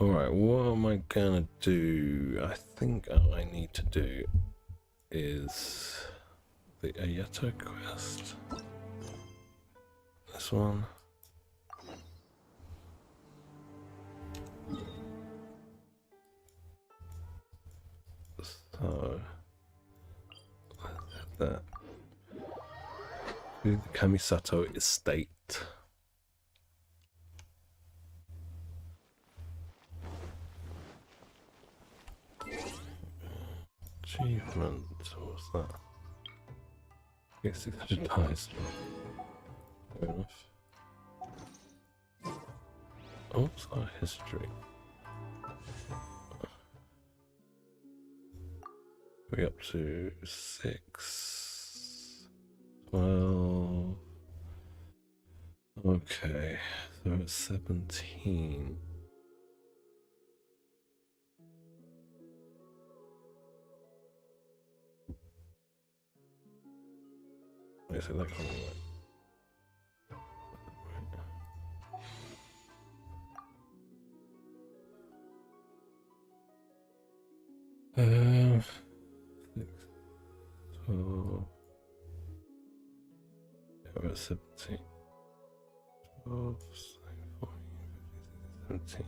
Alright, what am I gonna do? I think all I need to do is the Ayato quest. This one. So, let's have that. The Kamisato Estate. Achievement, what's that? Get 600 dice. Fair enough. Oh, what's our history? We're up to 6, 12. Okay, so it's 17. Wait, so that can't be right. 6, 12. Yeah, we're at 17. 12, 14, 15, 17.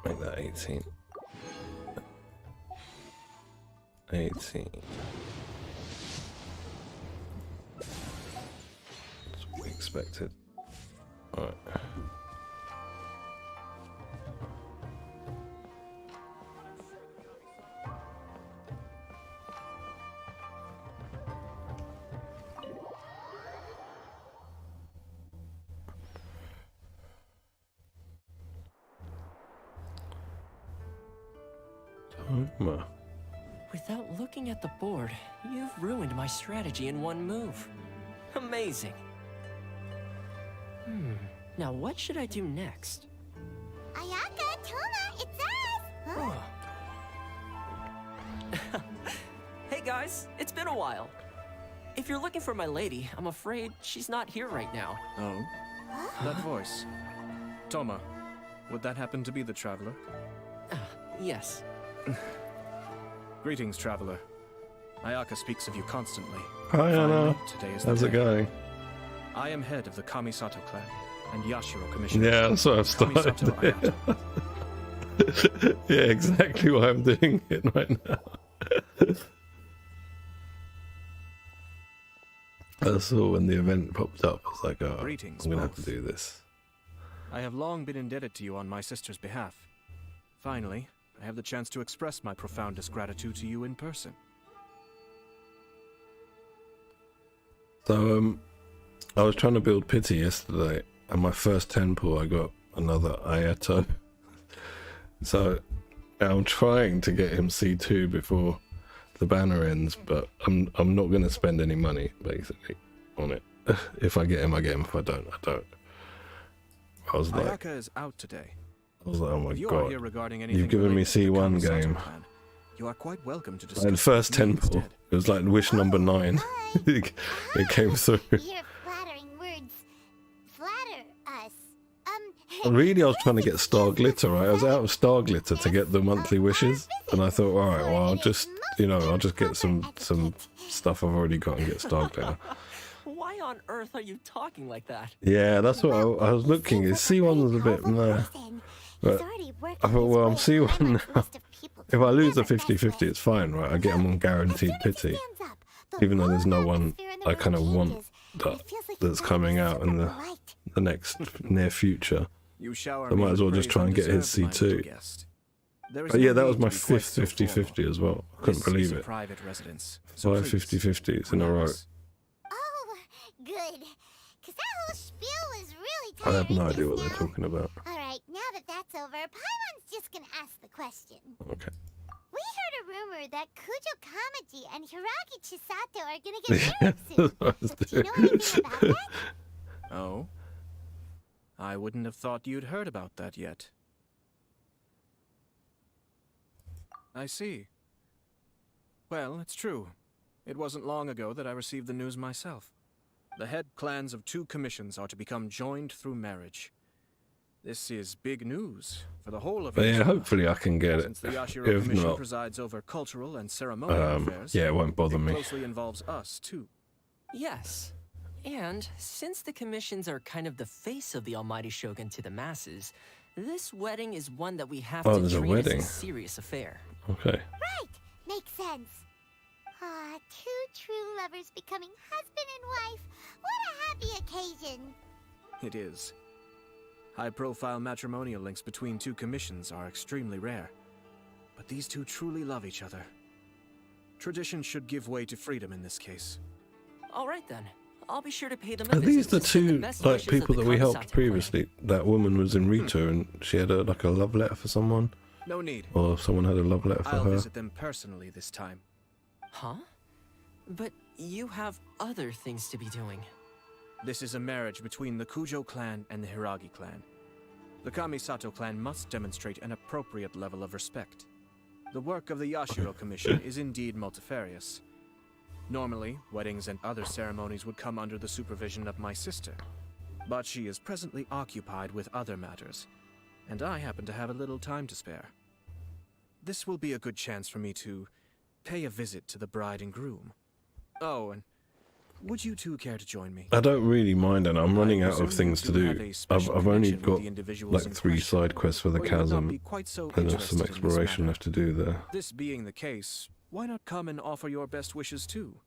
Make that 18. 18. That's what we expected. Alright. Toma. Without looking at the board, you've ruined my strategy in one move. Amazing. Now what should I do next? Ayaka, Toma, it's us! Huh? Hey guys, it's been a while. If you're looking for my lady, I'm afraid she's not here right now. Oh? That voice. Toma, would that happen to be the traveler? Yes. Greetings, traveler. Ayaka speaks of you constantly. Hi, Anna. Today is How's the it day. going? I am head of the Kamisato clan and Yashiro commissioner. Yeah, that's what I've started. Kamisato Ayato. Yeah, exactly why I'm doing it right now. I saw when the event popped up, I was like, oh, Greetings, I'm going to have to both. do this. I have long been indebted to you on my sister's behalf. Finally, I have the chance to express my profoundest gratitude to you in person. So, I was trying to build pity yesterday, and my first temple, I got another Ayato. So, I'm trying to get him C2 before the banner ends, but I'm not going to spend any money, basically, on it. If I get him, I get him. If I don't, I don't. I was like, Ayaka is out today. oh my If you are god. here regarding anything You've given me related to the C1 Kamisato game. clan, you are quite welcome to discuss And first with me temple, instead. it was like wish number 9. It came through. Your flattering words flatter us. Really, I was trying to get star glitter, right? I was out of star glitter to get the monthly wishes, and I thought, all right, well, I'll just, I'll just get some stuff I've already got and get star glitter. Why on earth are you talking like that? Yeah, that's what I was looking. C1 was a bit meh, but I thought, well, I'm C1 now. If I lose a 50-50, it's fine, right? I get them on guaranteed pity, even though there's no one I kind of want that's coming out in the next near future. You shower I might me as well with just try and praise get his undeserved, my little C2. guest. There is But no yeah, that need was to my be quite fifth so 50-50 formal. as well. I couldn't This believe is a it. private residence, so 5 please, 50-50s in a row. relax. Oh, good. Because that whole spiel was really I tiring have no idea just what they're now. talking about. Alright, now that that's over, Paimon's just gonna ask the question. Okay. We heard a rumor that Kujo Kamaji and Hiragi Chisato are gonna get married soon. That's what I was Do you know doing. anything about that? Oh? I wouldn't have thought you'd heard about that yet. I see. Well, it's true. It wasn't long ago that I received the news myself. The head clans of 2 commissions are to become joined through marriage. This is big news for the whole of But yeah, Asia, hopefully I can get it. since the Yashiro If Commission not, presides over cultural and ceremonial affairs. yeah, it won't bother It me. closely involves us, too. Yes. And since the commissions are kind of the face of the Almighty Shogun to the masses, this wedding is one that we have Oh, to there's a treat wedding. as a serious affair. Okay. Right, makes sense. Ah, 2 true lovers becoming husband and wife. What a happy occasion. It is. High-profile matrimonial links between 2 commissions are extremely rare. But these 2 truly love each other. Tradition should give way to freedom in this case. All right then. I'll be sure to pay them a Are visit these the to send 2 best like wishes of people the that we helped Kamisato clan. previously? That woman was in Rita and she had like a love letter for someone, No need. or someone had a love letter for I'll her. visit them personally this time. Huh? But you have other things to be doing. This is a marriage between the Kujo clan and the Hiragi clan. The Kamisato clan must demonstrate an appropriate level of respect. The work of the Yashiro Commission is indeed multifarious. Normally, weddings and other ceremonies would come under the supervision of my sister. But she is presently occupied with other matters, and I happen to have a little time to spare. This will be a good chance for me to pay a visit to the bride and groom. Oh, and would you 2 care to join me? I don't really mind, and I'm running I out of presume things you to do have do. a special I've only connection with got the individuals like in 3 question, side quests for the or you would not chasm, be quite so and there's some interested in this exploration matter. left to do there. This being the case, why not come and offer your best wishes too?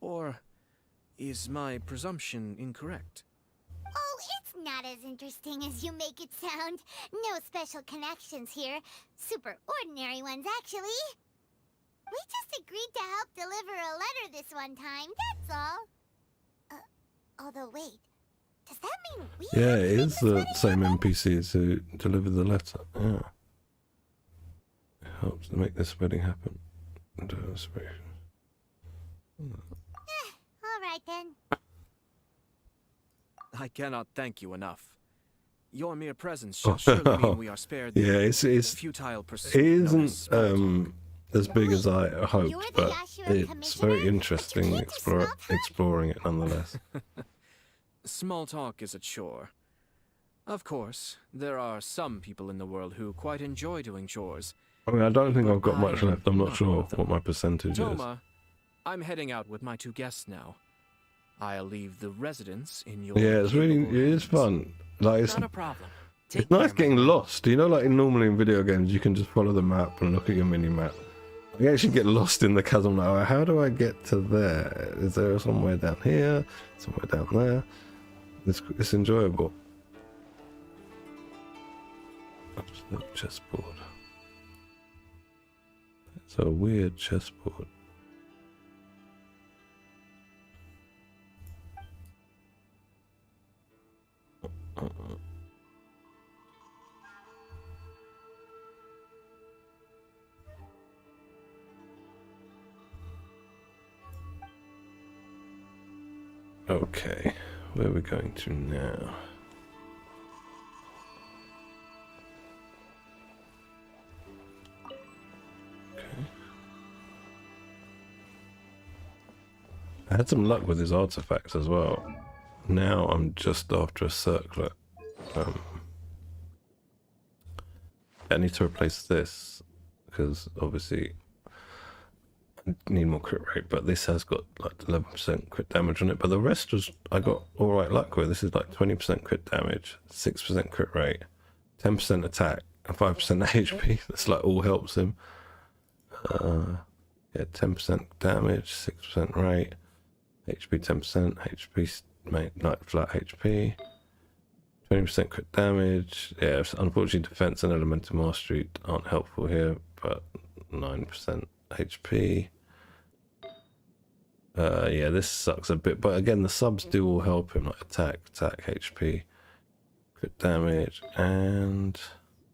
Or is my presumption incorrect? Oh, it's not as interesting as you make it sound. No special connections here. Super ordinary ones, actually. We just agreed to help deliver a letter this one time, that's all. Although wait, does that mean we Yeah, have it to make is this the wedding same happen? NPCs who delivered the letter. Yeah. It helps to make this wedding happen. All right then. I cannot thank you enough. Your mere presence shall surely mean we are spared the Yeah, it's futile it pursuit known as isn't small talk. as big as I You're hoped, the but Yashiro it's commissioner, very but you interesting can't do small talk? exploring it nonetheless. Small talk is a chore. Of course, there are some people in the world who quite enjoy doing chores. I mean, I don't think But I've got I much am left. I'm not not sure one of them. what my percentage is. Toma, I'm heading out with my 2 guests now. I'll leave the residence in your Yeah, it's really capable it is hands. fun. Like it's Not a problem. Take it's nice care, my getting friend. lost. You know, like normally in video games, you can just follow the map and look at your mini map. You actually get lost in the chasm now. How do I get to there? Is there somewhere down here? Somewhere down there? It's enjoyable. Absolute chessboard. It's a weird chessboard. Okay, where are we going to now? Okay. I had some luck with his artifacts as well. Now I'm just after a circlet. I need to replace this because obviously I need more crit rate, but this has got like 11% crit damage on it. But the rest was I got all right luck with. This is like 20% crit damage, 6% crit rate, 10% attack, and 5% HP. That's like all helps him. Yeah, 10% damage, 6% rate, HP 10%, HP like flat HP. 20% crit damage. Yeah, unfortunately defense and elemental mastery aren't helpful here, but 9% HP. Yeah, this sucks a bit, but again the subs do all help him, like attack, HP, crit damage, and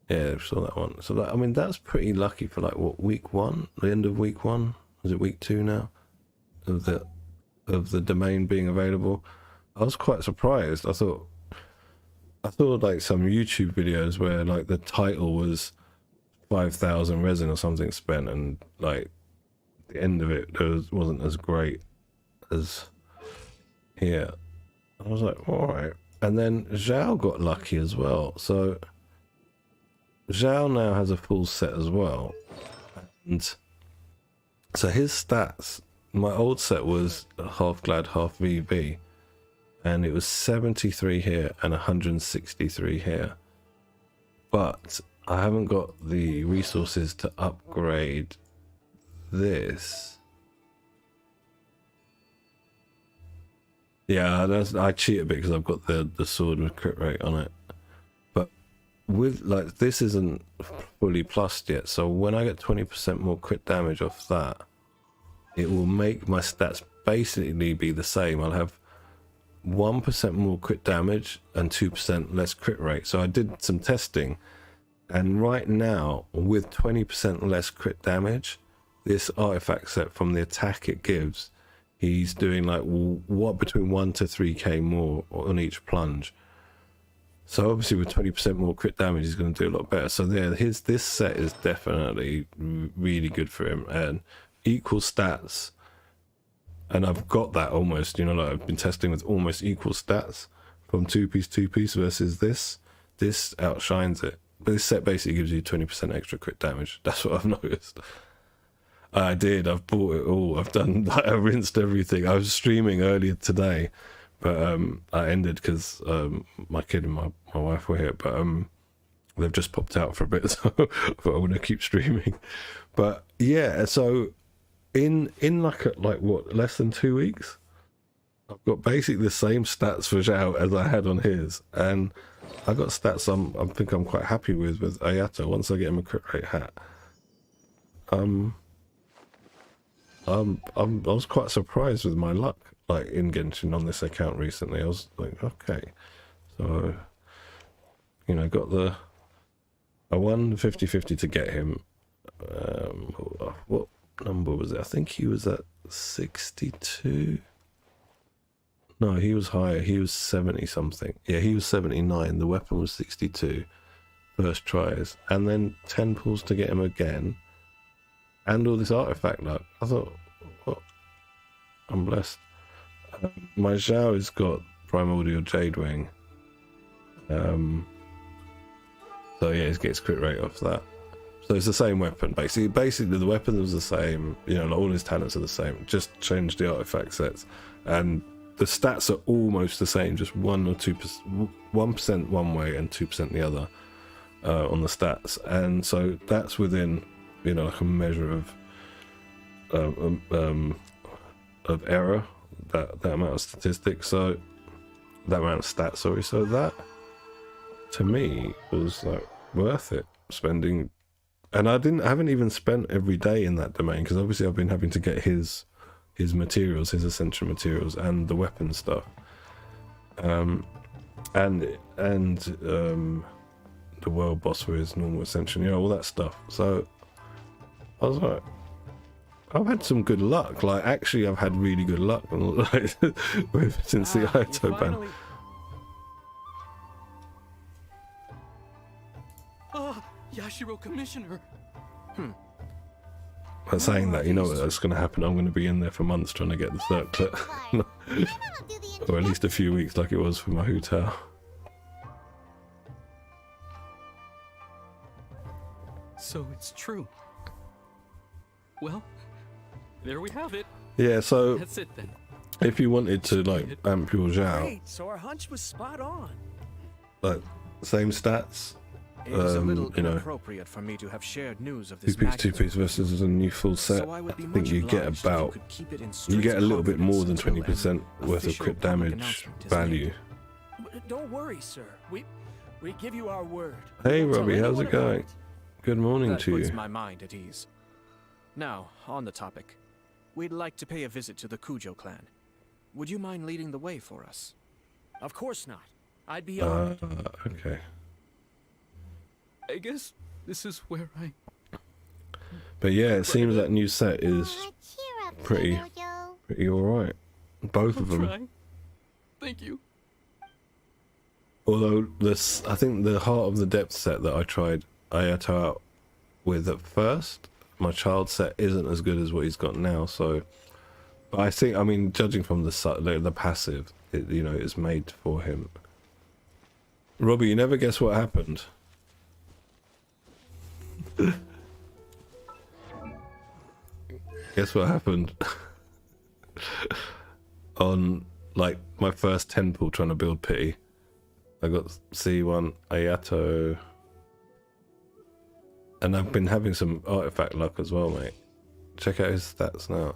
yeah, saw that one. So that, I mean, that's pretty lucky for like what, week 1, the end of week 1? Was it week 2 now? Of the domain being available. I was quite surprised. I thought like some YouTube videos where like the title was 5,000 resin or something spent, and like the end of it wasn't as great as here. I was like, all right. And then Zhao got lucky as well. So Zhao now has a full set as well. And so his stats, my old set was half Glad, half VB. And it was 73 here and 163 here. But I haven't got the resources to upgrade this. Yeah, I cheat a bit because I've got the sword with crit rate on it. But with, like, this isn't fully plussed yet. So when I get 20% more crit damage off that, it will make my stats basically be the same. I'll have 1% more crit damage and 2% less crit rate. So I did some testing, and right now with 20% less crit damage, this artifact set, from the attack it gives, he's doing like what, between 1 to 3k more on each plunge. So obviously with 20% more crit damage, he's going to do a lot better. So there, this set is definitely really good for him, and equal stats. And I've got that almost, you know, like I've been testing with almost equal stats from two piece versus this. This outshines it. But this set basically gives you 20% extra crit damage. That's what I've noticed. I've bought it all. I've done, I rinsed everything. I was streaming earlier today, but I ended because my kid and my wife were here, but they've just popped out for a bit, so I thought I want to keep streaming. But yeah, so in like what, less than 2 weeks, I've got basically the same stats for Zhao as I had on his, and I got stats I think I'm quite happy with Ayato once I get him a crit rate hat. I was quite surprised with my luck, like in Genshin on this account recently. I was like, okay, so you know, I won 50-50 to get him. What number was it? I think he was at 62. No, he was higher. He was 70 something. Yeah, he was 79. The weapon was 62 first tries, and then 10 pulls to get him again, and all this artifact luck. I thought, what? I'm blessed. My Zhao has got Primordial Jade Wing. So yeah, he gets crit rate off that. So it's the same weapon, basically. Basically, the weapon was the same. You know, like all his talents are the same. Just changed the artifact sets, and the stats are almost the same. Just 1 or 2%, 1% one way and 2% the other on the stats. And so that's within, you know, like a measure of error. That amount of statistics. So that amount of stats. Sorry. So that to me was like worth it spending. And I haven't even spent every day in that domain, because obviously I've been having to get his materials, his essential materials, and the weapon stuff, and the world boss for his normal essential, you know, all that stuff. So I was like, I've had some good luck. Like, actually, I've had really good luck since the Ayato ban. Yashiro Commissioner. But saying that, you know what's going to happen? I'm going to be in there for months trying to get the circlet. Or at least a few weeks, like it was for my hotel. So it's true. Well, there we have it. Yeah, so That's it then. if you wanted to, like, amp your Zhao, Great, so our hunch was spot on. like, same stats, It is a little you know, inappropriate for me to have shared news of this two magnitude. piece versus a new full set. So I would be I think much you get obliged if about, could keep it in you strict get a little bit more than confidence 20% until an worth of official crit public damage announcement is value. made. Don't worry, sir. We give you our word. Hey Don't tell Robbie, how's anyone it about going? it. Good morning That to puts you. my mind at ease. Now, on the topic, we'd like to pay a visit to the Kujo clan. Would you mind leading the way for us? Of course not. I'd be honored. Okay. I guess this is where I... But yeah, it seems that new set is Cheer up, pretty- Jojo. pretty alright. Both of them. Try. Thank you. Although this, I think the Heart of the Depth set that I tried Ayato out with at first, my child set isn't as good as what he's got now, so But I think, I mean, judging from the passive, it, you know, it's made for him. Robbie, you never guess what happened. Guess what happened? On, like, my first 10 pull trying to build pity, I got C1 Ayato. And I've been having some artifact luck as well, mate. Check out his stats now.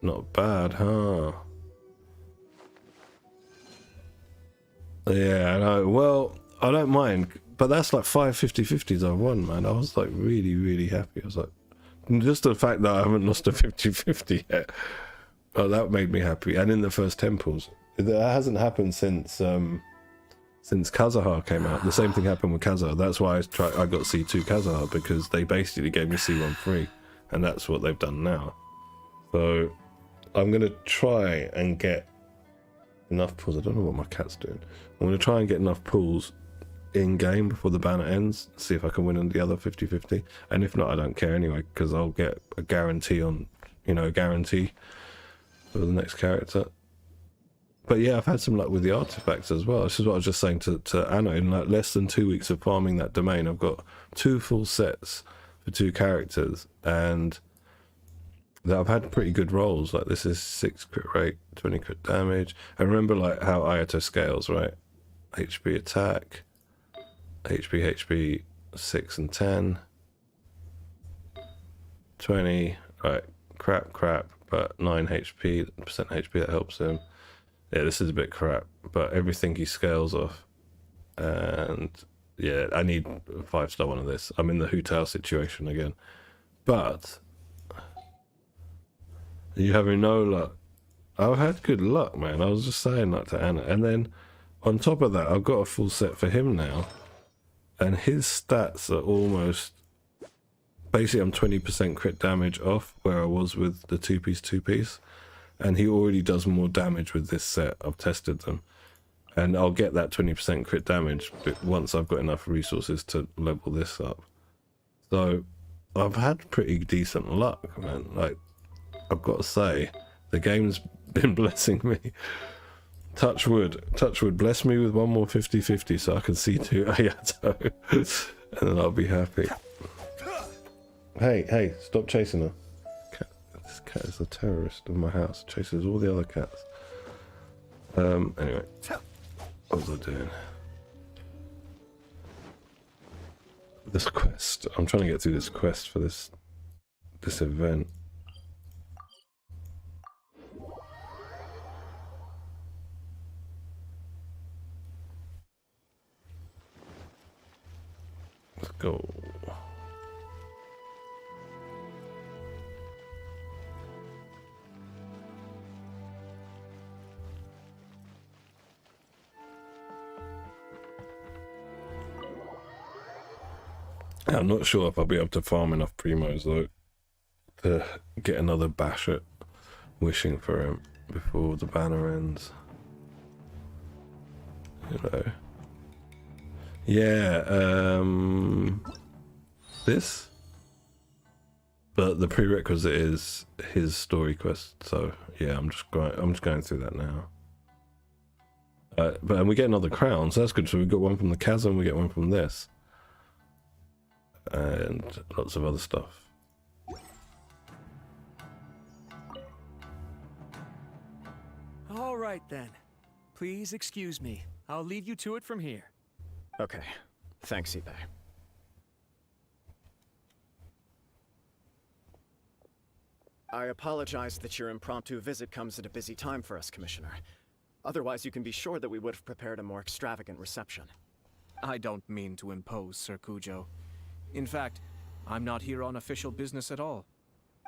Not bad, huh? Yeah, I know. Well, I don't mind. But that's like 5 50-50s I won, man. I was like really, really happy. I was like, just the fact that I haven't lost a 50-50 yet. Oh, that made me happy. And in the first temples. That hasn't happened since Kazahar came out. The same thing happened with Kazahar. That's why I got C2 Kazahar, because they basically gave me C1 free. And that's what they've done now. So I'm going to try and get enough pulls. I don't know what my cat's doing. I'm going to try and get enough pulls in game before the banner ends, see if I can win on the other 50-50, and if not, I don't care anyway, because I'll get a guarantee on, you know, a guarantee for the next character. But yeah, I've had some luck with the artifacts as well. This is what I was just saying to Anna. In like less than 2 weeks of farming that domain, I've got 2 full sets for 2 characters, and that I've had pretty good rolls. Like this is 6 crit rate, 20 crit damage. And remember like how Ayato scales, right? HP attack, HP 6 and 10, 20, right, crap, but 9 HP, percent HP, that helps him. Yeah, this is a bit crap, but everything he scales off. And yeah, I need a 5-star one of this. I'm in the Hu Tao situation again. But you having no luck? I've had good luck, man. I was just saying that to Anna. And then on top of that, I've got a full set for him now. And his stats are almost... Basically, I'm 20% crit damage off where I was with the 2-piece. And he already does more damage with this set. I've tested them. And I'll get that 20% crit damage once I've got enough resources to level this up. So, I've had pretty decent luck, man. Like, I've got to say, the game's been blessing me. Touch wood, bless me with one more 50-50 so I can see 2 Ayato. And then I'll be happy. Hey, stop chasing her. This cat is the terrorist of my house. Chases all the other cats. Anyway. What was I doing? This quest. I'm trying to get through this quest for this event. Let's go. I'm not sure if I'll be able to farm enough primos though to get another bash at wishing for him before the banner ends. You know. Yeah, this, but the prerequisite is his story quest. So yeah, I'm just going through that now. And we get another crown, so that's good. So we got one from the chasm, we get one from this, and lots of other stuff. All right then. Please excuse me. I'll leave you to it from here. Okay. Thanks, eBay. I apologize that your impromptu visit comes at a busy time for us, Commissioner. Otherwise, you can be sure that we would have prepared a more extravagant reception. I don't mean to impose, Sir Kujo. In fact, I'm not here on official business at all.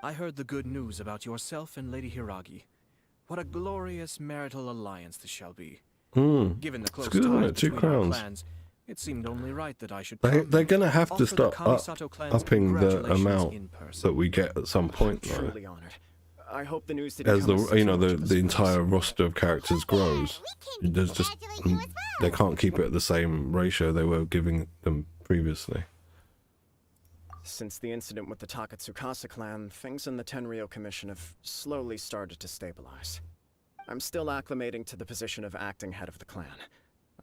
I heard the good news about yourself and Lady Hiragi. What a glorious marital alliance this shall be. Given the close ties between our clans, it seemed only right that I should. They're gonna have to start upping the congratulations amount in person. that we get at some point, though. Truly honored. I hope the news didn't As come the as you too know much of a the entire surprise. roster of characters grows, there's just they can't keep it at the same ratio they were giving them previously. Since the incident with the Takatsukasa clan, things in the Tenryou Commission have slowly started to stabilize. I'm still acclimating to the position of acting head of the clan.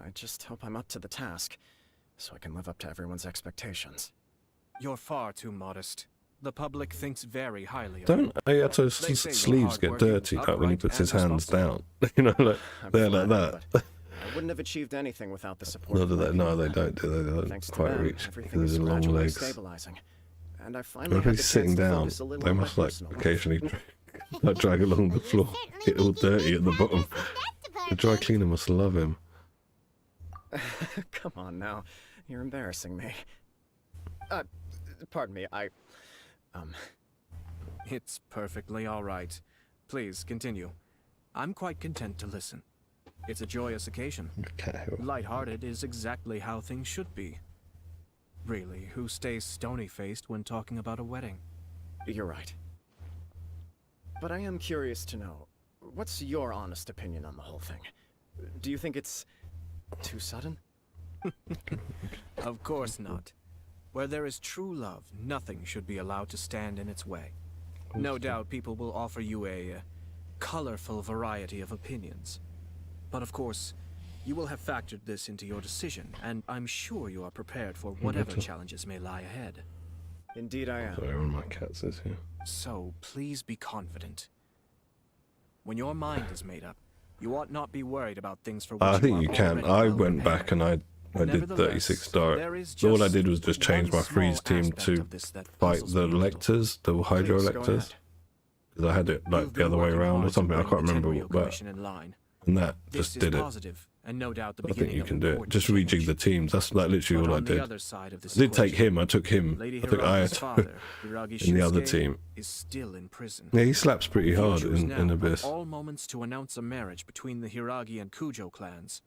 I just hope I'm up to the task, so I can live up to everyone's expectations. You're far too modest. The public thinks very highly of Don't you. Ayato's They say you're sleeves get hardworking, dirty like when he upright, puts his and hands down? responsible. You know, like I'm they're like flattered, that. but I wouldn't have achieved anything without the support. No, of my no, they people. don't do they? They don't Thanks to quite them, reach everything because is of long gradually legs. stabilizing. And I finally If had he's the sitting chance to down, focus a little they on my must like personal life. occasionally like drag along the floor, get all dirty at the bottom. The dry cleaner must love him. Come on now, you're embarrassing me. Pardon me, It's perfectly all right. Please, continue. I'm quite content to listen. It's a joyous occasion. Okay. Light-hearted is exactly how things should be. Really, who stays stony-faced when talking about a wedding? You're right. But I am curious to know, what's your honest opinion on the whole thing? Do you think it's too sudden? Of course not. Where there is true love, nothing should be allowed to stand in its way. No doubt people will offer you a colorful variety of opinions. But of course, you will have factored this into your decision, and I'm sure you are prepared for whatever challenges may lie ahead. Indeed I am. Sorry, one of my cats is here. So, please be confident. When your mind is made up, you ought not be worried about things for which I think are you can. already I well went prepared. back and I did Nevertheless, 36 direct. there is All I just did was just change one my freeze small team aspect to of this that fight puzzles the me a little. electors, the hydro Please, go electors. ahead. Because I had it like You've the been other way working around or hard to something. I bring can't the remember, Tenryou but Commission in line. and that This just is did it. positive, and no doubt the I think beginning you of can do it. important Just rejig change. the teams. That's like literally But all I on the did. other side of this I did take equation, him. I took him. Lady I took Hiragi's Ayato father, Hiragi in the other Shinsuke, team. is still in prison. Yeah, he slaps pretty hard You choose in now, Abyss. of all moments to announce a marriage between the Hiragi and Kujo clans.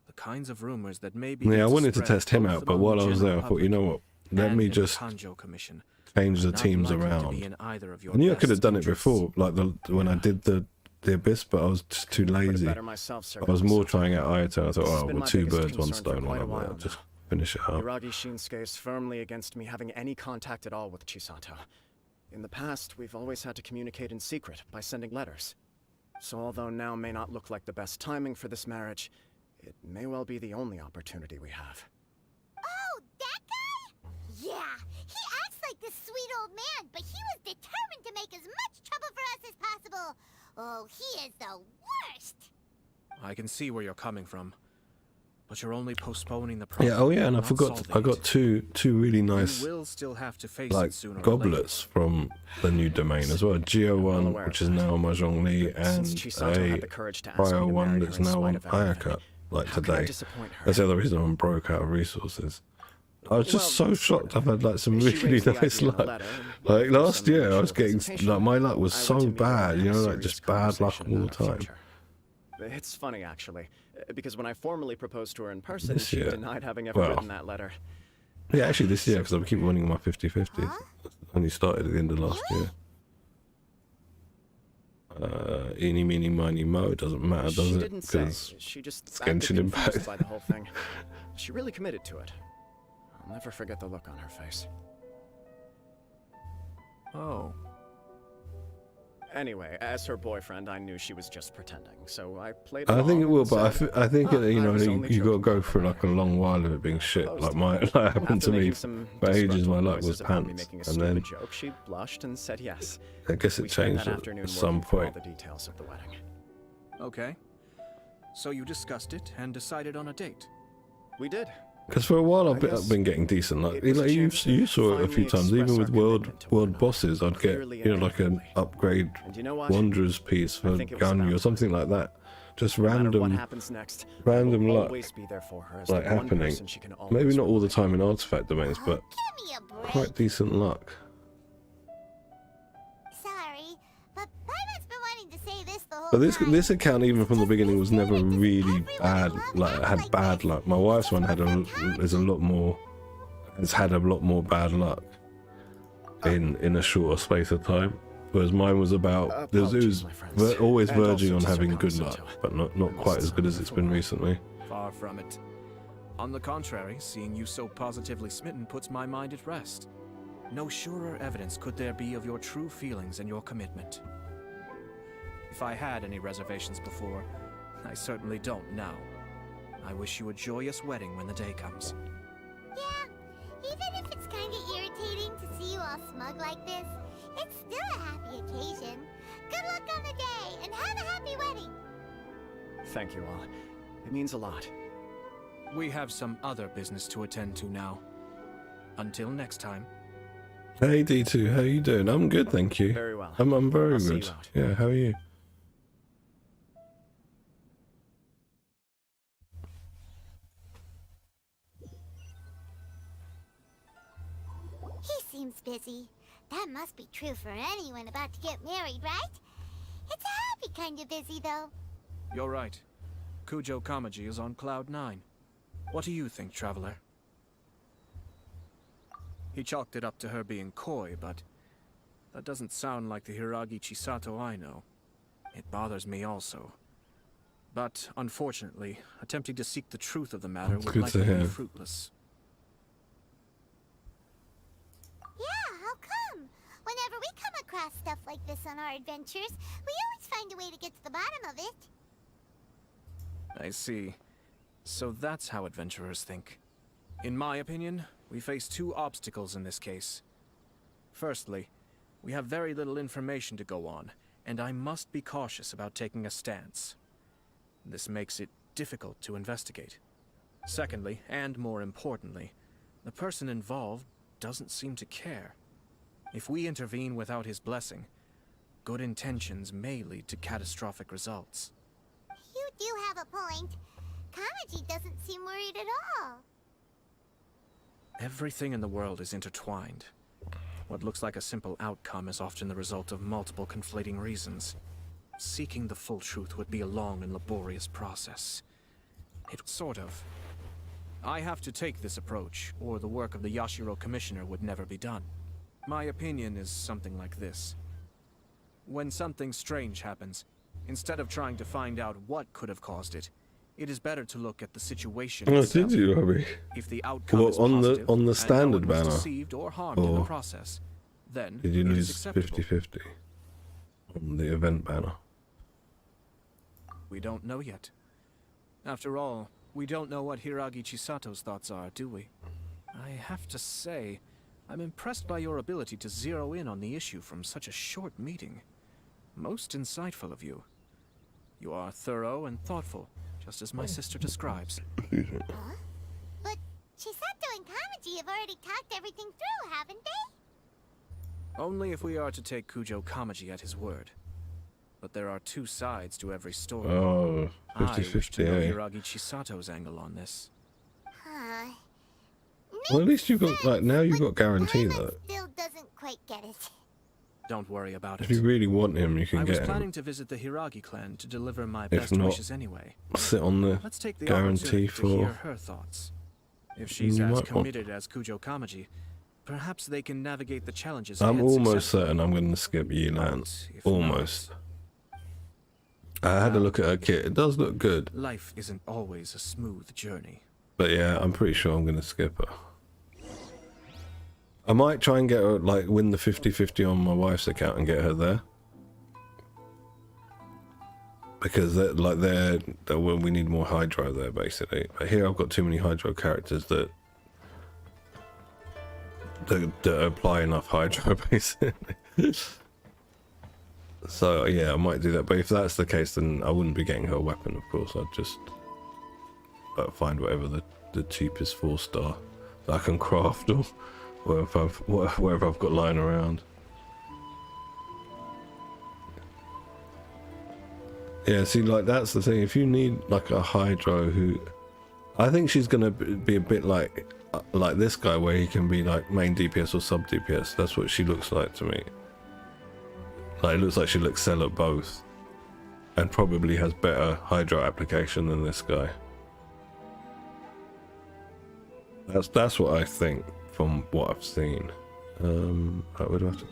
The kinds of rumors that may be. Yeah, I wanted to test him out, but while I was there, I thought, you know what? Let me just Commission, change the not teams likely to around. be in either of your I knew I could have best done it interests. before, like when I did the Abyss, but I was just too Couldn't put it lazy. better myself, sir. I was more trying out Ayato. I thought, This has oh, been well, my two biggest birds, one concern for stone, quite a and while I'll now. just finish it up. Hiragi Shinsuke is firmly against me having any contact at all with Chisato. In the past, we've always had to communicate in secret by sending letters. So although now may not look like the best timing for this marriage, it may well be the only opportunity we have. Oh, that guy? Yeah, he acts like this sweet old man, but he was determined to make as much trouble for us as possible. Oh, he is the worst. I can see where you're coming from, but you're only postponing the problem. Yeah, oh yeah, and I not forgot. solving I got it. two really nice You will still have to face like it sooner or goblets from the new domain as well. Geo one, aware which of is that. now Mahjong Li, But and since Chisato had the a courage to ask me Bio to one marry that's her in now on spite of everything, Ayacut, like how can I today. disappoint her? That's the other reason I'm broke out of resources. I was just Well, so shocked. I've had like some She really raised the nice idea in a luck. letter, and Like for last some year, I initial was getting hesitation, like my luck was I went so to meet her and bad, had you a know, like serious just bad luck conversation all the about our time. future. It's funny, actually, because when I formally proposed to her in person, This she year. denied having ever Well. written that letter. Yeah, actually this year because I keep winning my 50-50s. Huh? Only started at the end of last year. Eeny, meeny, miny, mo. It doesn't matter, She does it? didn't say. Because She just it's acted Genshin confused Impact. by the whole thing. She really committed to it. I'll never forget the look on her face. Oh, Anyway, as her boyfriend, I knew she was just pretending, so I played I along think it will, and but said, I think "Ah, you I know was you only got to joking go about for the like a long while of it being shit. Proposed Like to my her. that happened After to me making some for ages. My disgruntled luck was noises about me pants, making a and stupid then joke, she blushed and said yes. I guess We it spent changed that at afternoon some working through all point. the details of the wedding. okay. So you discussed it and decided on a date. We did. Because for a while I've guess been getting decent luck. it was Like you June you saw it a finally few times. expressed Even our with world commitment to one another, bosses, I'd get clearly you know and like an openly. upgrade And you know what? Wanderer's piece for think it was Ganyu about or something like that. Just No matter what random, happens next, random I will luck, always be there for her as like the one happening. person she can always Maybe not all the rely on. time in artifact domains, but Give me a break. quite decent luck. Sorry, but Paimon's been wanting to say this the whole But time. this account, even from the beginning, was never really Everyone bad. loves Like acts had like bad this. luck. My wife's one had It's a lot more. Has had a lot more bad luck in a shorter space of time. Whereas mine was about it was Apologies, my friends. always And verging also on to having Sir good luck, but not quite as good as it's been recently. Far from it. On the contrary, seeing you so positively smitten puts my mind at rest. No surer evidence could there be of your true feelings and your commitment. If I had any reservations before, I certainly don't now. I wish you a joyous wedding when the day comes. Yeah, even if it's kinda irritating to see you all smug like this, it's still a happy occasion. Good luck on the day, and have a happy wedding! Thank you all. It means a lot. We have some other business to attend to now. Until next time. Hey D2, how you doing? I'm good, thank you. Very well. I'm very I'll see good. you out. Yeah, how are you? He seems busy. That must be true for anyone about to get married, right? It's a happy kind of busy, though. You're right. Kujo Kamaji is on cloud 9. What do you think, Traveler? He chalked it up to her being coy, but that doesn't sound like the Hiragi Chisato I know. It bothers me also. But, unfortunately, attempting to seek the truth of the matter That's would good to likely be hear. fruitless. Yeah, how come? Whenever we come across stuff like this on our adventures, we always find a way to get to the bottom of it. I see. So that's how adventurers think. In my opinion, we face two obstacles in this case. Firstly, we have very little information to go on, and I must be cautious about taking a stance. This makes it difficult to investigate. Secondly, and more importantly, the person involved doesn't seem to care. If we intervene without his blessing, good intentions may lead to catastrophic results. You do have a point. Kamaji doesn't seem worried at all. Everything in the world is intertwined. What looks like a simple outcome is often the result of multiple conflating reasons. Seeking the full truth would be a long and laborious process. It sort of. I have to take this approach, or the work of the Yashiro Commissioner would never be done. My opinion is something like this. When something strange happens, instead of trying to find out what could have caused it, it is better to look at the situation Oh, itself. did you, Robbie? If the outcome Well, is on the- positive, on the and standard no one was banner, deceived or harmed in the or process, then Did you it is lose acceptable. 50-50 on the event banner? We don't know yet. After all, we don't know what Hiragi Chisato's thoughts are, do we? I have to say, I'm impressed by your ability to zero in on the issue from such a short meeting. Most insightful of you. You are thorough and thoughtful, just as my sister describes. Huh? But Chisato and Kamaji have already talked everything through, haven't they? Only if we are to take Kujo Kamaji at his word. But there are two sides to every story. Oh, I wish 50-50, to know eh? Hiragi Chisato's angle on this. Huh. Well, at least you've got, like, now you've got guarantee Paimon that still doesn't quite get it. Don't worry about if it. you really want him, you I can was get him. planning to visit the Hiragi clan to deliver my If best not, wishes anyway. sit on the Let's take the guarantee opportunity to hear for. her thoughts. If she's You as might want- committed as Kujo Kamaji, perhaps they can navigate the challenges I'm ahead almost successfully. certain I'm going to skip Yilan. But if Almost. I had a look at her kit. It does look good. not, life isn't always a smooth journey. But yeah, I'm pretty sure I'm going to skip her. I might try and get her, like, win the 50-50 on my wife's account and get her there. Because, well, we need more Hydro there, basically. But here I've got too many Hydro characters that apply enough Hydro, basically. So, yeah, I might do that. But if that's the case, then I wouldn't be getting her a weapon, of course. I'd just find whatever the cheapest 4-star that I can craft or wherever I've got lying around. Yeah, see, like, that's the thing. If you need, like, a Hydro who... I think she's going to be a bit like this guy, where he can be, like, main DPS or sub DPS. That's what she looks like to me. Like, it looks like she'll excel at both. And probably has better Hydro application than this guy. That's what I think from what I've seen. Right, where do I have to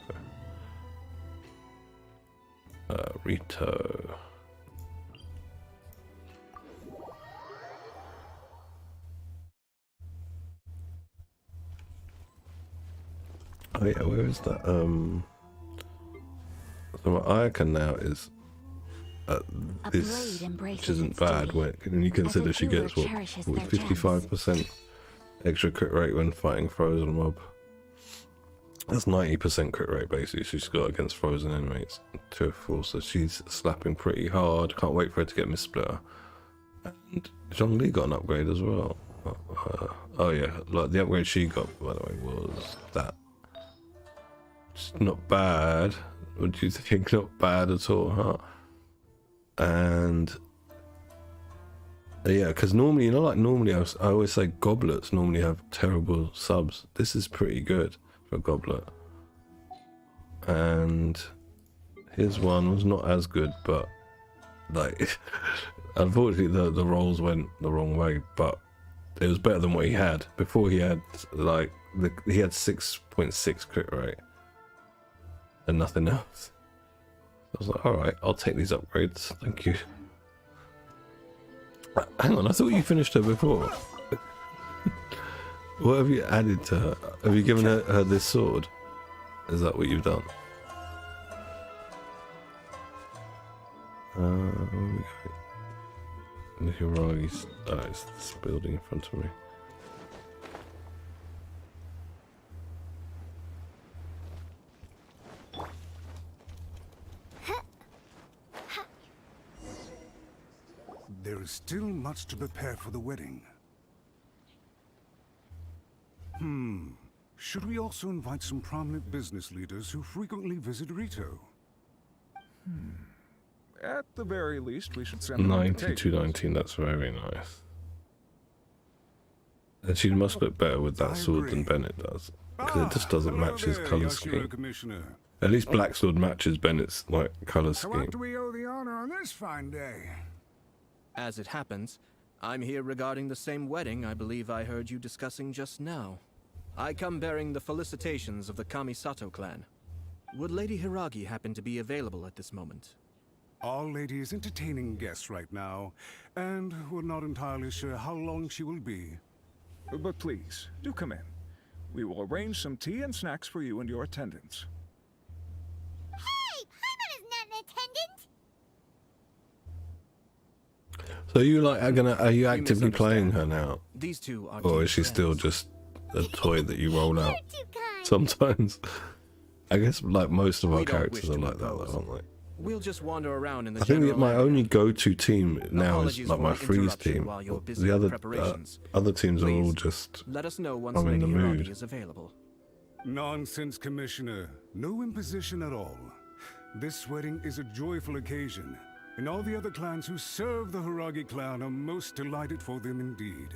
go? Rito. Oh yeah, where is that? So my Ayaka now is this, which isn't bad when you consider she gets what 55% extra crit rate when fighting frozen mob. That's 90% crit rate basically she's got against frozen enemies to a full, so she's slapping pretty hard. Can't wait for her to get Miss Splitter. And Zhongli got an upgrade as well. Oh yeah, like the upgrade she got, by the way, was that. It's not bad. What do you think? Not bad at all, huh? And yeah, because normally, you know, like normally I always say goblets normally have terrible subs. This is pretty good for a goblet. And his one was not as good, but like unfortunately the rolls went the wrong way, but it was better than what he had. Before he had like he had 6.6 crit rate and nothing else. I was like, alright, I'll take these upgrades, thank you. Hang on, I thought you finished her before. What have you added to her? Have you given her this sword? Is that what you've done? Where we go? The Hiragi's... Oh, it's this building in front of me. There is still much to prepare for the wedding. Should we also invite some prominent business leaders who frequently visit Rito? At the very least, we should send them invitations. 9219, that's very nice. And she must look better with that sword than Bennett does. Because it just doesn't match his colour scheme. At least Black Sword matches Bennett's like colour To what scheme. do we owe the honor on this fine day? As it happens, I'm here regarding the same wedding I believe I heard you discussing just now. I come bearing the felicitations of the Kamisato clan. Would Lady Hiragi happen to be available at this moment? Our lady is entertaining guests right now, and we're not entirely sure how long she will be. But please, do come in. We will arrange some tea and snacks for you and your attendants. Hey, Paimon is not in attendance! So are you actively misunderstand. playing her now? These two are Or dear is she still friends. just a toy that you roll out You're too kind. sometimes? I guess like most of We our don't characters wish are to like that, impose. though, aren't they? We'll just wander around in the I think that general my area. only go-to team now is Apologies like for my the freeze interruption team. while you're busy The with other preparations. other teams are all Please, just let us know once I'm in Lady the Hiragi mood. is available. Nonsense, Commissioner. No imposition at all. This wedding is a joyful occasion, and all the other clans who serve the Hiragi clan are most delighted for them indeed.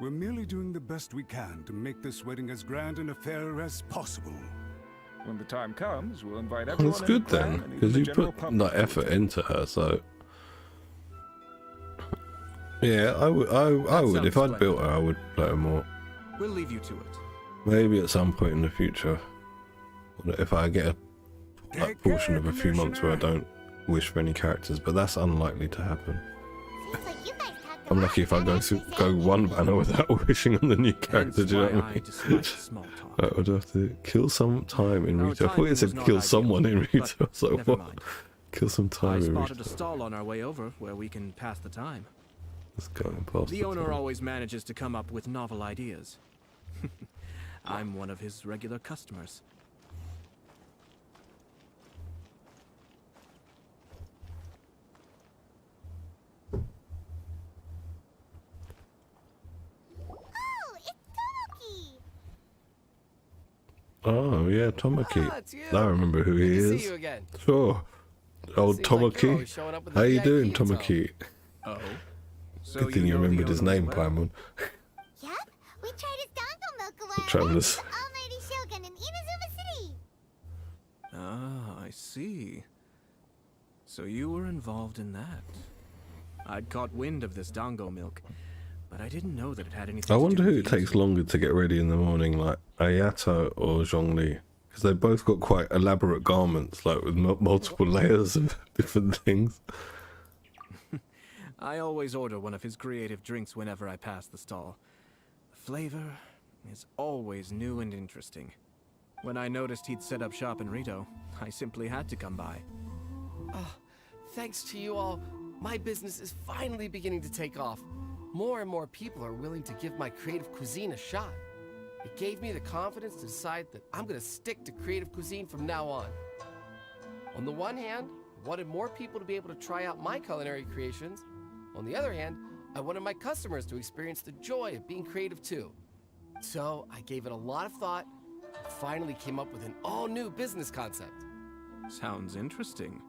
We're merely doing the best we can to make this wedding as grand an affair as possible. When the time comes, we'll invite Well, everyone that's in good the clan then, and even because the you general put public that effort into her. So yeah, I would sounds if I'd splendid. built her, I would play her more. We'll leave you to it. Maybe at some point in the future, if I get a Take portion care, of a few months where I Commissioner. don't wish for any characters, but that's unlikely to happen. Seems like you guys talked I'm a lucky lot if I without actually go saying one anything. banner without wishing on the new character. Hence Do you know why what I I mean? dislike small talk. I would have to kill some time in Our Rito. I thought timing it said was not kill ideal, someone in Rito. but So never what? mind. Kill some I time in spotted a Rito. stall on our way over where we can pass the time. Let's go and pass The the owner time. always manages to come up with novel ideas. I'm one of his regular customers. Oh, it's Tomoki! Oh yeah, Tomoki. Ah, it's you. I remember who he Good to is. see you again. Sure. Old Seems like you're Tomoki. always showing up with How the you VIP doing, info. Tomoki? Oh? So Good thing you know the remembered his owner as name, well? Paimon. Yep, we tried his dongle milk a while back Travelers. with the Almighty Shogun in Inazuma City. Ah, I see. So you were involved in that. I'd caught wind of this dango milk, but I didn't know that it had anything I to wonder do who with it takes using- longer to get ready in the morning, like Ayato or Zhongli. Because they both got quite elaborate garments, like with multiple layers of different things. I always order one of his creative drinks whenever I pass the stall. The flavor is always new and interesting. When I noticed he'd set up shop in Rito, I simply had to come by. Oh, thanks to you all, my business is finally beginning to take off. More and more people are willing to give my creative cuisine a shot. It gave me the confidence to decide that I'm gonna stick to creative cuisine from now on. On the one hand, I wanted more people to be able to try out my culinary creations. On the other hand, I wanted my customers to experience the joy of being creative too. So I gave it a lot of thought and finally came up with an all-new business concept. Sounds interesting.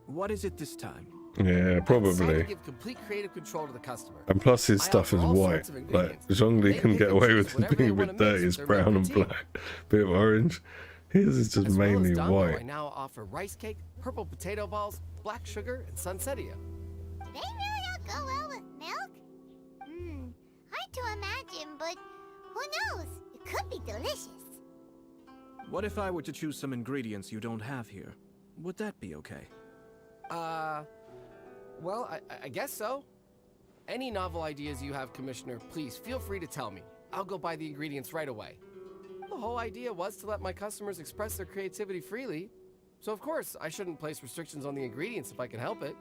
What is it this time? Yeah, I decided probably. to give complete creative control to the customer. And plus his I stuff is offer all white. sorts of Like, ingredients. Zhongli They can pick get and away choose with it whatever being they a wanna bit mix dirty. with It's their brown milk and tea. black. Bit of orange. His is just As well as mainly dango, I white. now offer rice cake, purple potato balls, black sugar, and sunsettia. Do they really all go well with milk? Hard to imagine, but who knows? It could be delicious. What if I were to choose some ingredients you don't have here? Would that be okay? Well, I guess so. Any novel ideas you have, Commissioner, please feel free to tell me. I'll go buy the ingredients right away. The whole idea was to let my customers express their creativity freely. So of course, I shouldn't place restrictions on the ingredients if I can help it.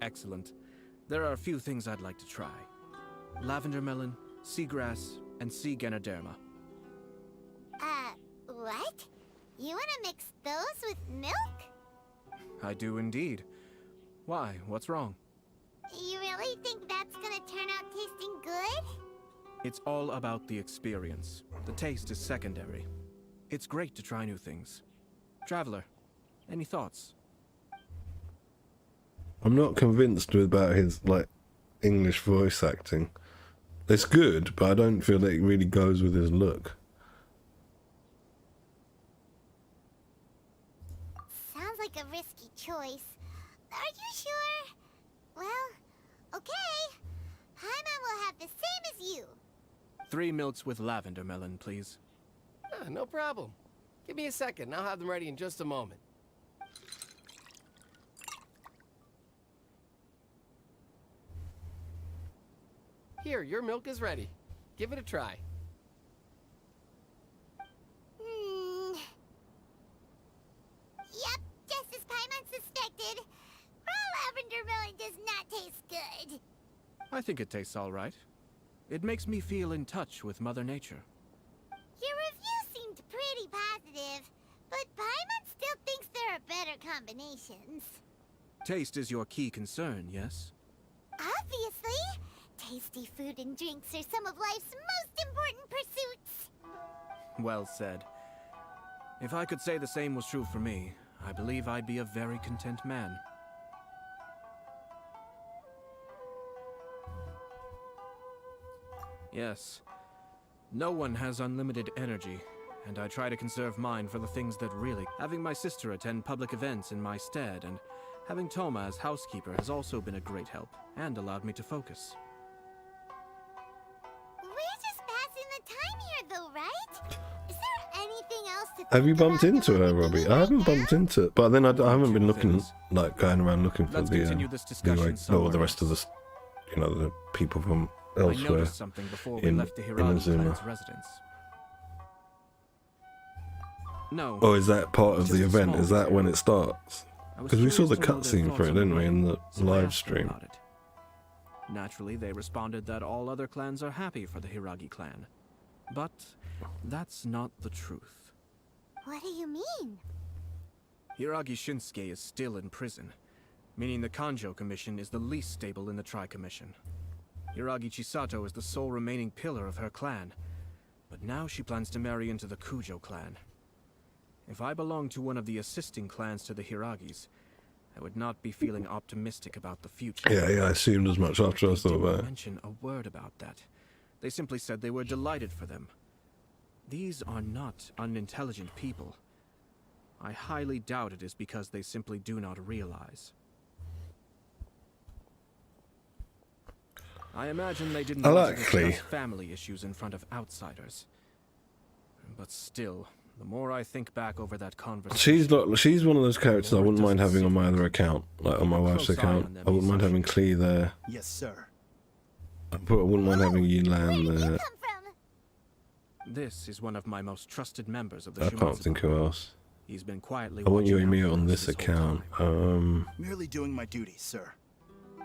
Excellent. There are a few things I'd like to try. Lavender melon, seagrass, and sea ganoderma. What? You wanna mix those with milk? I do indeed. Why? What's wrong? You really think that's gonna turn out tasting good? It's all about the experience. The taste is secondary. It's great to try new things. Traveler, any thoughts? I'm not convinced about his like English voice acting. It's good, but I don't feel that it really goes with his look. Sounds like a risky choice. Are you sure? Well, okay. Paimon will have the same as you. 3 milks with lavender melon, please. No problem. Give me a second, and I'll have them ready in just a moment. Here, your milk is ready. Give it a try. Yep, just as Paimon suspected. Raw lavender melon does not taste good. I think it tastes all right. It makes me feel in touch with Mother Nature. Your review seemed pretty positive, but Paimon still thinks there are better combinations. Taste is your key concern, yes? Obviously! Tasty food and drinks are some of life's most important pursuits. Well said. If I could say the same was true for me, I believe I'd be a very content man. Yes. No one has unlimited energy, and I try to conserve mine for the things that really... Having my sister attend public events in my stead, and having Toma as housekeeper has also been a great help, and allowed me to focus. We're just passing the time here, though, right? Is there anything else to Have you think bumped about into that her, we could Robbie? do I right haven't now? bumped into it, but then I haven't been looking, Things. like going around looking for Let's continue this discussion the rest of the, the people from I elsewhere. noticed something before we in- left the in Hiragi Azuma. clan's residence. No. Oh, is that part of Just the a event? small Is that when it detail. starts? I was Because we saw the curious to know their cutscene for thoughts it, on didn't we, the in the raid, so I live asked them stream? about it. Naturally, they responded that all other clans are happy for the Hiragi clan. But that's not the truth. What do you mean? Hiragi Shinsuke is still in prison, meaning the Kanjo Commission is the least stable in the Tri-Commission. Hiragi Chisato is the sole remaining pillar of her clan, but now she plans to marry into the Kujo clan. If I belonged to one of the assisting clans to the Hiragis, I would not be feeling optimistic about the future. Yeah, I assumed as much after I They thought didn't about it. mention a word about that. They simply said they were delighted for them. These are not unintelligent people. I highly doubt it is because they simply do not realize. I imagine they didn't I want like to Klee. discuss family issues in front of outsiders. But still, the more I think back over that conversation... She's one of those characters I wouldn't mind having on my other account, like on my wife's Close eye account. on them, I wouldn't mind Hisashi. having Klee there. Yes, sir. I wouldn't mind having Where Yinlan did you there. come from? This is one of my most trusted members of the I can't Shumatsu think who else. He's been quietly I want you watching and me out for on us this whole account. time. Merely doing my duties, sir.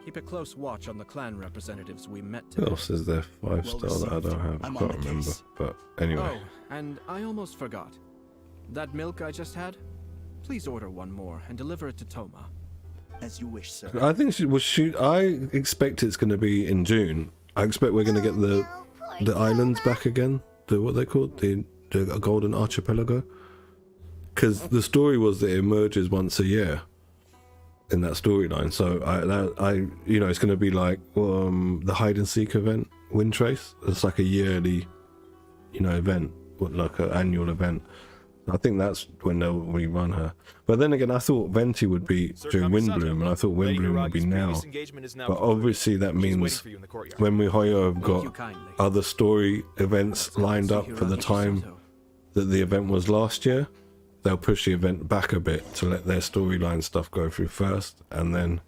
Keep a close watch on the clan representatives we met Who today. else is there 5-star that I don't have? I I'm on can't the remember. case. But anyway. Oh, and I almost forgot. That milk I just had? Please order one more and deliver it to Toma. As you wish, sir. I think she was shoot. I expect it's going to be in June. I expect we're going to get the islands back again. The what they called the Golden Archipelago. Because the story was that it emerges once a year in that storyline. So I you know, it's going to be like the hide and seek event, Wind Trace. It's like a yearly, you know, event, like an annual event. I think that's when they'll rerun her. But then again, I thought Venti would be during Windbloom, and I thought Windbloom would be now. But obviously that means when MiHoYo have got other story events lined up for the time that the event was last year, they'll push the event back a bit to let their storyline stuff go through first, and then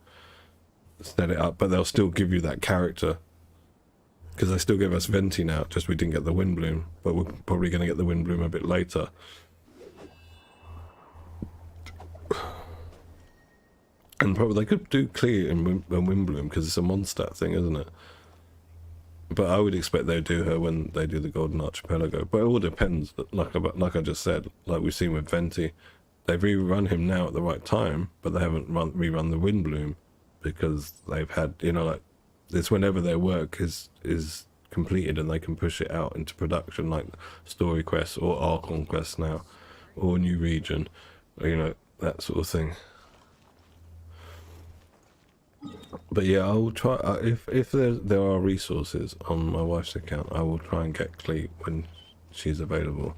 set it up. But they'll still give you that character, because they still give us Venti now, just we didn't get the Windbloom, but we're probably going to get the Windbloom a bit later. And probably they could do Clea and Windbloom because it's a Mondstadt thing, isn't it? But I would expect they'd do her when they do the Golden Archipelago. But it all depends. Like I just said, like we've seen with Venti, they've rerun him now at the right time, but they haven't rerun the Windbloom because they've had, you know, like it's whenever their work is completed and they can push it out into production, like Story Quest or Archon Quest now, or New Region, or, you know, that sort of thing. But yeah, I will try. If there are resources on my wife's account, I will try and get Clee when she's available.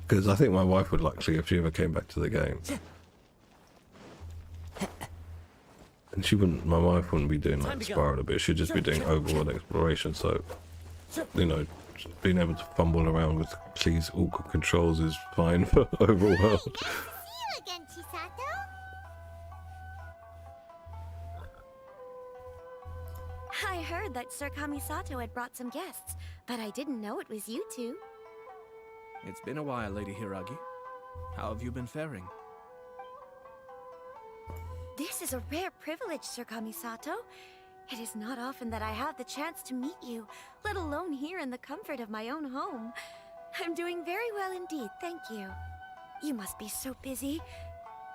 Because I think my wife would like Clee if she ever came back to the game. And she wouldn't. My wife wouldn't be doing like Spiral a bit. She'd just be doing overworld exploration. So, you know, being able to fumble around with Clee's awkward controls is fine for overworld. See you again, Chisato. I heard that Sir Kamisato had brought some guests, but I didn't know it was you two. It's been a while, Lady Hiragi. How have you been faring? This is a rare privilege, Sir Kamisato. It is not often that I have the chance to meet you, let alone here in the comfort of my own home. I'm doing very well indeed, thank you. You must be so busy.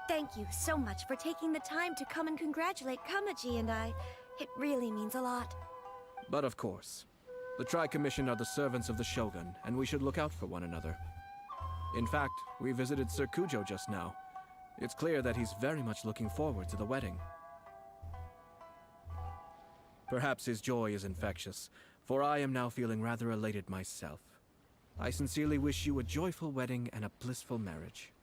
Thank you so much for taking the time to come and congratulate Kamaji and I. It really means a lot. But of course, the Tri-Commission are the servants of the Shogun, and we should look out for one another. In fact, we visited Sir Kujo just now. It's clear that he's very much looking forward to the wedding. Perhaps his joy is infectious, for I am now feeling rather elated myself. I sincerely wish you a joyful wedding and a blissful marriage.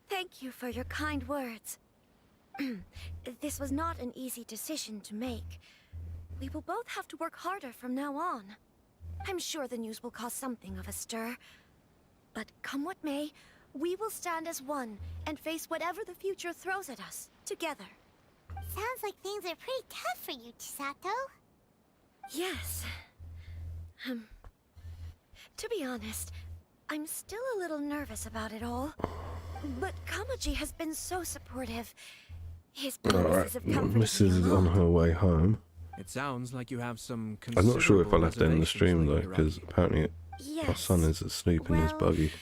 Thank you for your kind words. This was not an easy decision to make. We will both have to work harder from now on. I'm sure the news will cause something of a stir. But come what may, we will stand as one and face whatever the future throws at us, together. Sounds like things are pretty tough for you, Chisato. Yes. To be honest, I'm still a little nervous about it all. But Kamaji has been so supportive. His promises have comforted Mrs. me is a lot. on her way home. It sounds like you have some I'm not sure if I considerable left it in the stream though, reservations, Lady because Hiragi. apparently Yes. my son is asleep in his Well, buggy.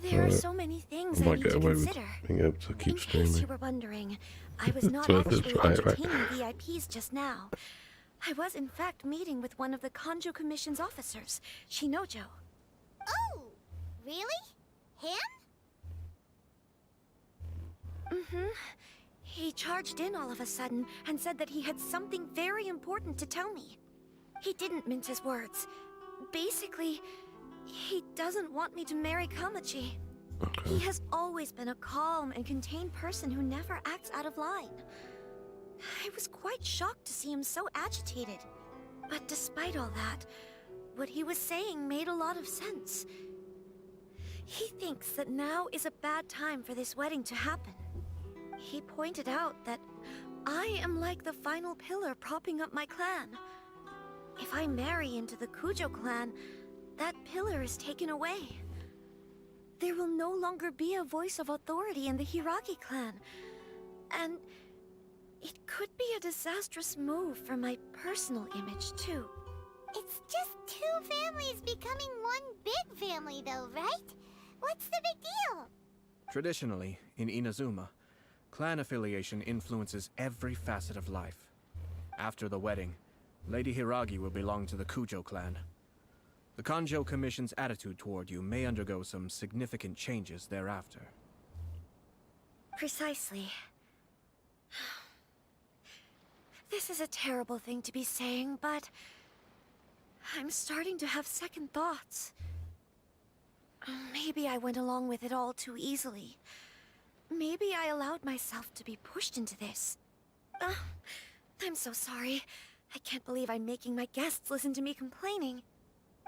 There are So so many things I I might need get to away with consider. being able to keep In case streaming. you were wondering, I was not So let's actually try it, right? entertaining VIPs just now. I was in fact meeting with one of the Kanjo Commission's officers, Shinojo. Oh, really? Him? Mm-hmm. He charged in all of a sudden and said that he had something very important to tell me. He didn't mince his words. Basically, he doesn't want me to marry Kamachi. He has always been a calm and contained person who never acts out of line. I was quite shocked to see him so agitated. But despite all that, what he was saying made a lot of sense. He thinks that now is a bad time for this wedding to happen. He pointed out that I am like the final pillar propping up my clan. If I marry into the Kujo clan, that pillar is taken away. There will no longer be a voice of authority in the Hiragi clan. And it could be a disastrous move for my personal image, too. It's just two families becoming one big family, though, right? What's the big deal? Traditionally, in Inazuma, clan affiliation influences every facet of life. After the wedding, Lady Hiragi will belong to the Kujo clan. The Kanjo Commission's attitude toward you may undergo some significant changes thereafter. Precisely. This is a terrible thing to be saying, but I'm starting to have second thoughts. Maybe I went along with it all too easily. Maybe I allowed myself to be pushed into this. I'm so sorry. I can't believe I'm making my guests listen to me complaining.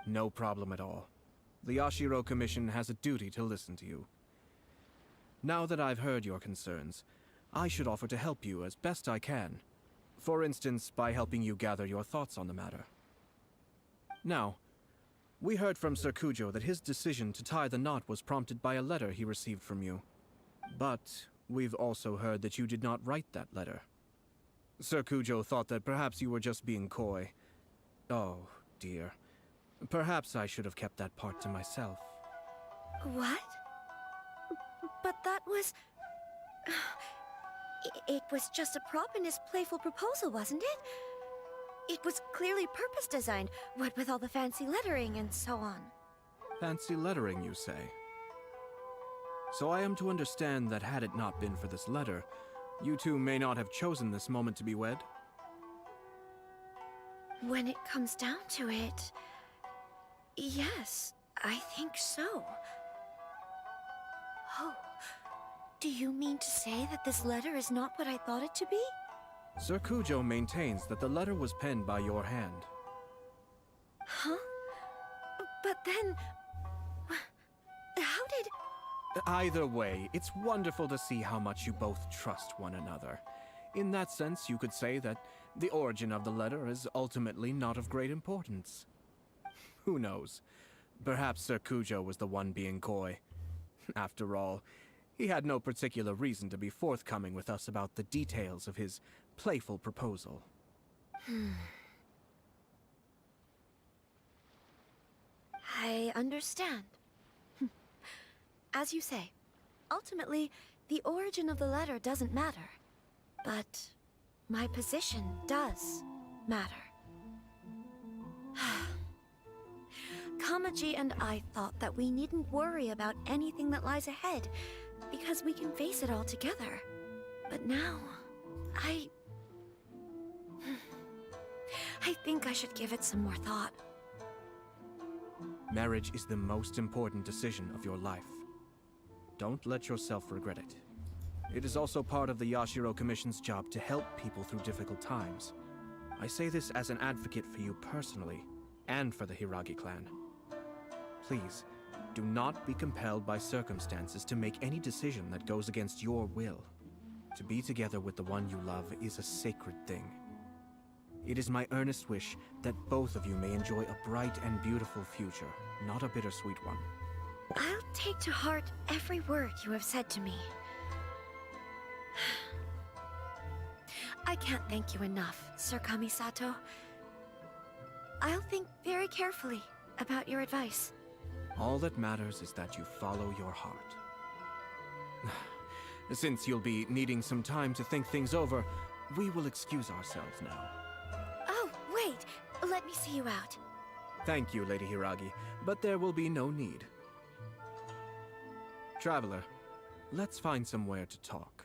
No problem at all. The Yashiro Commission has a duty to listen to you. Now that I've heard your concerns, I should offer to help you as best I can. For instance, by helping you gather your thoughts on the matter. Now, we heard from Sir Kujo that his decision to tie the knot was prompted by a letter he received from you. But we've also heard that you did not write that letter. Sir Kujo thought that perhaps you were just being coy. Oh, dear. Perhaps I should have kept that part to myself. What? But that was... It was just a prop in his playful proposal, wasn't it? It was clearly purpose-designed, what with all the fancy lettering and so on. Fancy lettering, you say? So I am to understand that had it not been for this letter, you two may not have chosen this moment to be wed? When it comes down to it... yes, I think so. Oh, do you mean to say that this letter is not what I thought it to be? Sir Kujo maintains that the letter was penned by your hand. Huh? But then... how did... Either way, it's wonderful to see how much you both trust one another. In that sense, you could say that the origin of the letter is ultimately not of great importance. Who knows? Perhaps Sir Kujo was the one being coy. After all, he had no particular reason to be forthcoming with us about the details of his playful proposal. I understand. As you say, ultimately, the origin of the letter doesn't matter. But my position does matter. Kamaji and I thought that we needn't worry about anything that lies ahead, because we can face it all together. But now, I think I should give it some more thought. Marriage is the most important decision of your life. Don't let yourself regret it. It is also part of the Yashiro Commission's job to help people through difficult times. I say this as an advocate for you personally, and for the Hiragi clan. Please, do not be compelled by circumstances to make any decision that goes against your will. To be together with the one you love is a sacred thing. It is my earnest wish that both of you may enjoy a bright and beautiful future, not a bittersweet one. I'll take to heart every word you have said to me. I can't thank you enough, Sir Kamisato. I'll think very carefully about your advice. All that matters is that you follow your heart. Since you'll be needing some time to think things over, we will excuse ourselves now. Oh, wait! Let me see you out. Thank you, Lady Hiragi, but there will be no need. Traveler, let's find somewhere to talk.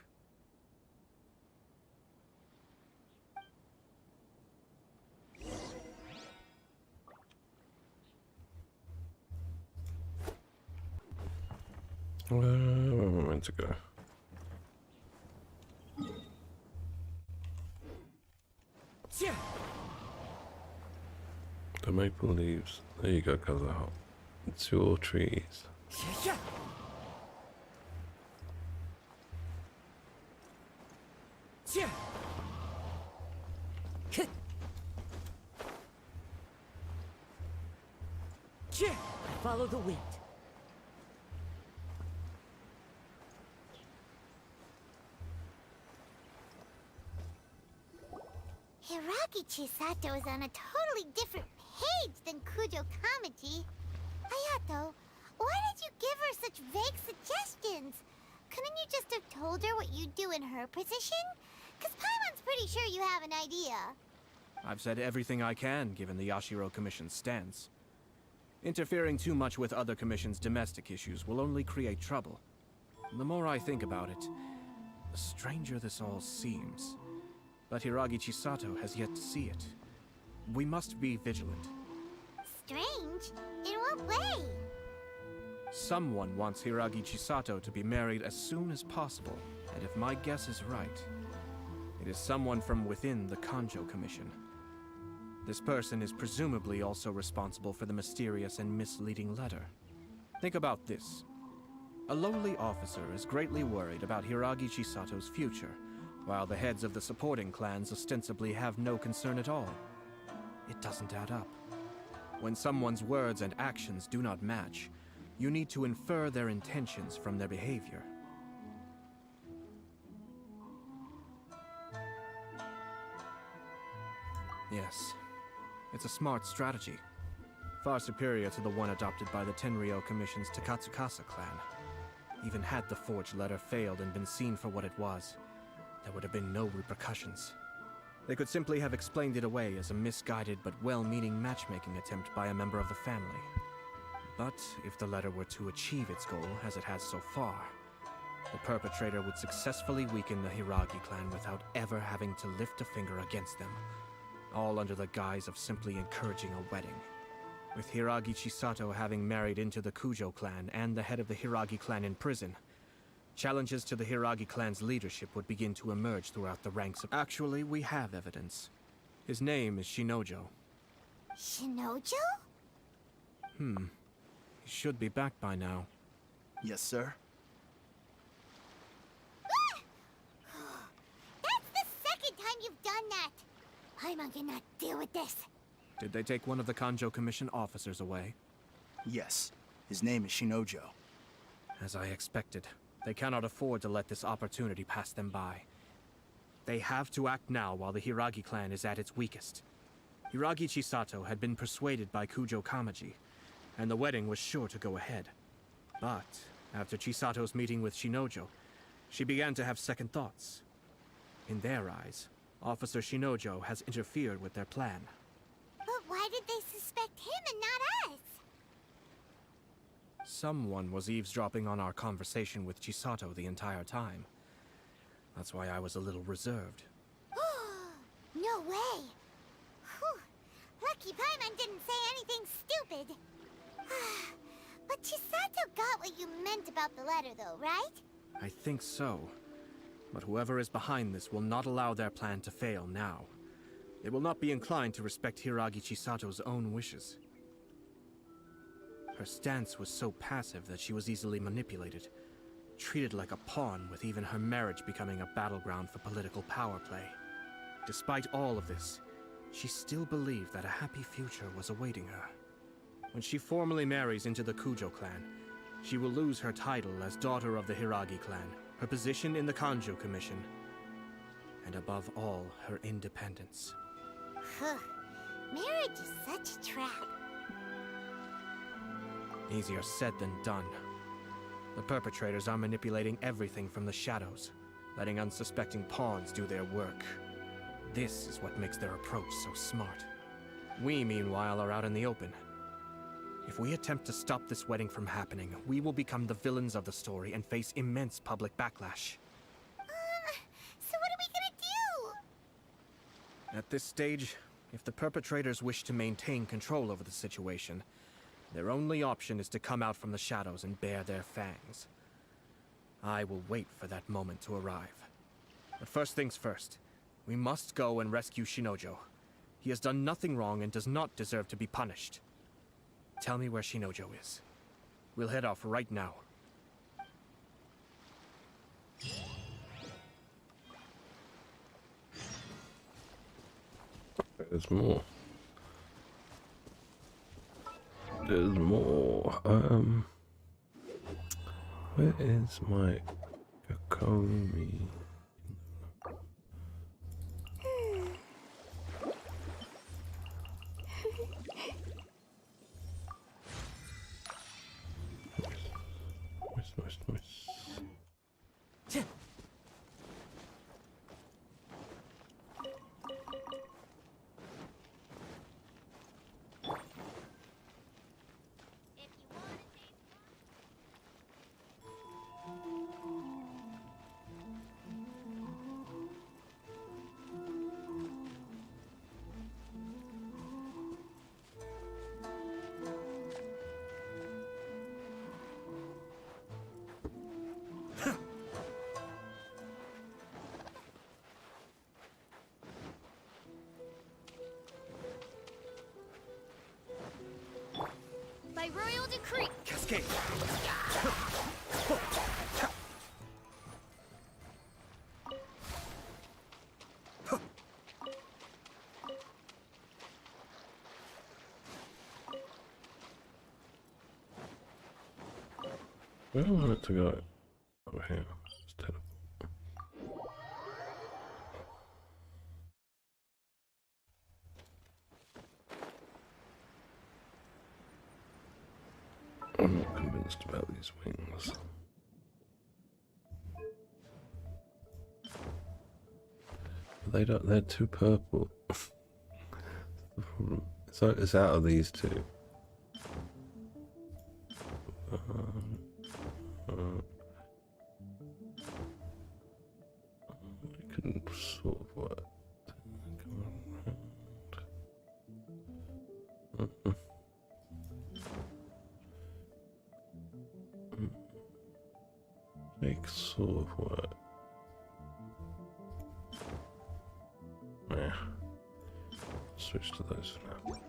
Where am I meant to go? The maple leaves. There you go, Kazuha. It's your trees. Follow the wind. Hiragi Chisato is on a totally different page than Kujo Kamaji. Hayato, why did you give her such vague suggestions? Couldn't you just have told her what you'd do in her position? Because Paimon's pretty sure you have an idea. I've said everything I can, given the Yashiro Commission's stance. Interfering too much with other commissions' domestic issues will only create trouble. The more I think about it, the stranger this all seems. But Hiragi Chisato has yet to see it. We must be vigilant. Strange? In what way? Someone wants Hiragi Chisato to be married as soon as possible, and if my guess is right, it is someone from within the Kanjo Commission. This person is presumably also responsible for the mysterious and misleading letter. Think about this. A lowly officer is greatly worried about Hiragi Chisato's future, while the heads of the supporting clans ostensibly have no concern at all. It doesn't add up. When someone's words and actions do not match, you need to infer their intentions from their behavior. Yes, it's a smart strategy. Far superior to the one adopted by the Tenryou Commission's Takatsukasa clan. Even had the forged letter failed and been seen for what it was, there would have been no repercussions. They could simply have explained it away as a misguided but well-meaning matchmaking attempt by a member of the family. But if the letter were to achieve its goal, as it has so far, the perpetrator would successfully weaken the Hiragi clan without ever having to lift a finger against them, all under the guise of simply encouraging a wedding. With Hiragi Chisato having married into the Kujo clan and the head of the Hiragi clan in prison, challenges to the Hiragi clan's leadership would begin to emerge throughout the ranks of... Actually, we have evidence. His name is Shinojo. Shinojo? He should be back by now. Yes, sir. That's the second time you've done that! Paimon cannot deal with this. Did they take one of the Kanjo Commission officers away? Yes. His name is Shinojo. As I expected. They cannot afford to let this opportunity pass them by. They have to act now while the Hiragi clan is at its weakest. Hiragi Chisato had been persuaded by Kujo Kamaji, and the wedding was sure to go ahead. But after Chisato's meeting with Shinojo, she began to have second thoughts. In their eyes, Officer Shinojo has interfered with their plan. But why did they suspect him and not us? Someone was eavesdropping on our conversation with Chisato the entire time. That's why I was a little reserved. No way! Whew. Lucky Paimon didn't say anything stupid. But Chisato got what you meant about the letter though, right? I think so. But whoever is behind this will not allow their plan to fail now. They will not be inclined to respect Hiragi Chisato's own wishes. Her stance was so passive that she was easily manipulated, treated like a pawn, with even her marriage becoming a battleground for political power play. Despite all of this, she still believed that a happy future was awaiting her. When she formally marries into the Kujo clan, she will lose her title as daughter of the Hiragi clan, her position in the Kanjo Commission, and above all, her independence. Marriage is such a trap. Easier said than done. The perpetrators are manipulating everything from the shadows, letting unsuspecting pawns do their work. This is what makes their approach so smart. We, meanwhile, are out in the open. If we attempt to stop this wedding from happening, we will become the villains of the story and face immense public backlash. So what are we gonna do? At this stage, if the perpetrators wish to maintain control over the situation, their only option is to come out from the shadows and bare their fangs. I will wait for that moment to arrive. But first things first, we must go and rescue Shinojo. He has done nothing wrong and does not deserve to be punished. Tell me where Shinojo is. We'll head off right now. There's more. there's more. Where is my Kokomi? Nice. By royal decree. Cascade. Where do I want it to go? Over here. Let's teleport. I'm not convinced about these wings. They're too purple. That's the problem. So it's out of these two. It couldn't sort of work. Make sort of work. Yeah. Switch to those for now.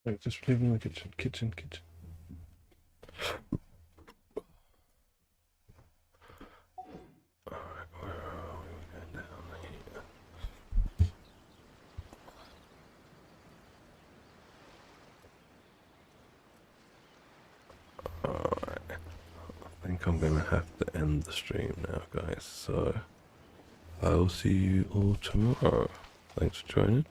Like, just leave in the kitchen. Alright, where are we? We're going down here. Alright. I think I'm gonna have to end the stream now, guys, so I'll see you all tomorrow. Thanks for joining.